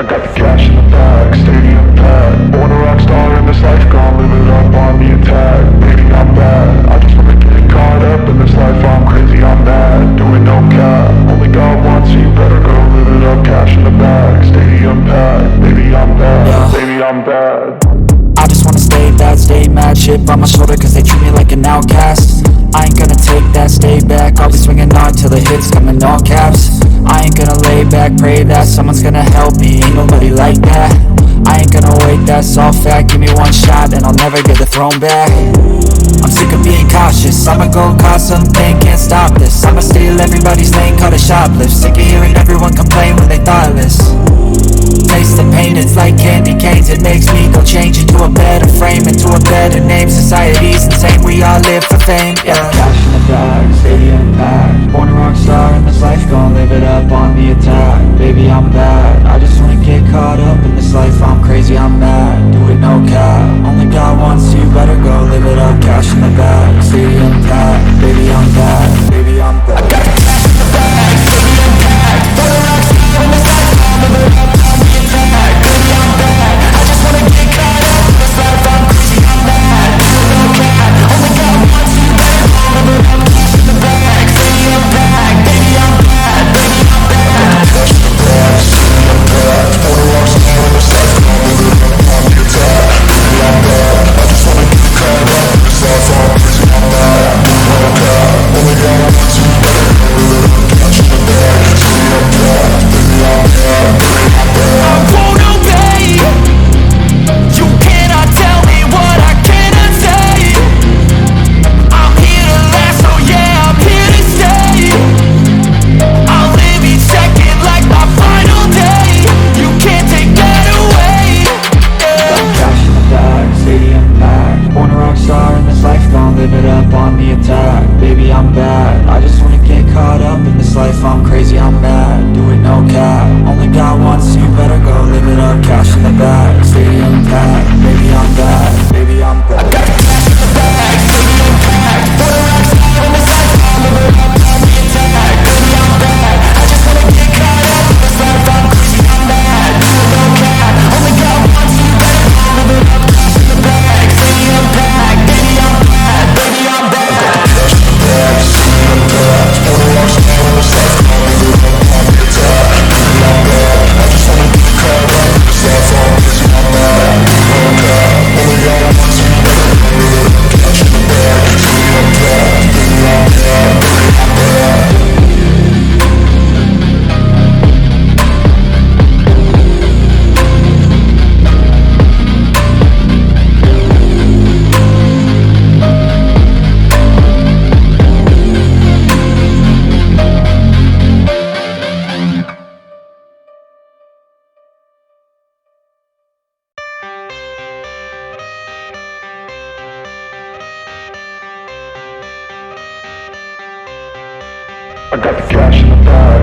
I got the cash in the bag, stadium packed. Born a rock star in this life, gone live it up on the attack. Baby, I'm bad, I just wanna get caught up in this life. I'm crazy, I'm mad, doing no cap. Only God wants you, better go live it up. Cash in the bag, stadium packed. Baby, I'm bad, baby, I'm bad. I just wanna stay bad, stay mad. Chip on my shoulder cause they treat me like an outcast. I ain't gonna take that, stay back. I'll be swinging hard till the hits come in all caps. I ain't gonna lay back, pray that someone's gonna help me. Ain't nobody like that. I ain't gonna wait, that's all fact. Give me one shot and I'll never get the throne back. I'm sick of being cautious, I'ma go cause something, can't stop this. I'ma steal everybody's lane, call it shoplift. Sick of hearing everyone complain when they thoughtless. Taste the pain, it's like candy canes. It makes me go change into a better frame, into a better name. Society's insane, we all live for fame, yeah. Cash in the bag, stadium packed. Born a rock star in this life, gon' live it up on the attack. Baby, I'm bad, I just wanna get caught up in this life. I'm crazy, I'm mad, do it no cap. Only God wants you, better go live it up. Cash in the bag, stadium packed. Baby, I'm bad, baby, I'm bad. I got the cash in the bag, stadium packed. Born a rock star in this life, gon' live it up on the attack. Baby, I'm bad, I just wanna get caught up in this life. I'm crazy, I'm mad, do it no cap. Only God wants you, better go live it up. Cash in the bag, stadium packed. Baby, I'm bad, baby, I'm bad. Cash in the bag, stadium packed. Born a rock star in this life, gon' live it up on the attack. Baby, I'm bad, I just wanna get caught up in this life. I'm crazy, I'm mad, do it no cap. Only God wants you, better go live it up. Cash in the bag, stadium packed. Baby, I'm bad, baby, I'm bad. I won't obey. You cannot tell me what I cannot say. I'm here to last, so yeah, I'm here to stay. I'll live each second like my final day. You can't take that away, yeah. Cash in the bag, stadium packed. Born a rock star in this life, gon' live it up on the attack. Baby, I'm bad, I just wanna get caught up in this life. I'm crazy, I'm mad, do it no cap. Only God wants you, better go live it up. Cash in the bag, stadium packed. Baby, I'm bad, baby, I'm bad. I got the cash in the bag, stadium packed. Born a rock star in this life, gon' live it up on the attack. Baby, I'm bad, I just wanna get caught up in this life. I'm crazy, I'm mad, do it no cap. Only God wants you, better go live it up. Cash in the bag, stadium packed. Baby, I'm bad, baby, I'm bad. I got the cash in the bag, stadium packed. Born a rock star in this life, gon' live it up on the attack. Baby, I'm bad, I just wanna get caught up in this life. I'm crazy, I'm mad, do it no cap. Only God wants you, better go live it up. Cash in the bag, stadium packed. Baby, I'm bad, baby, I'm bad. I got the cash in the bag,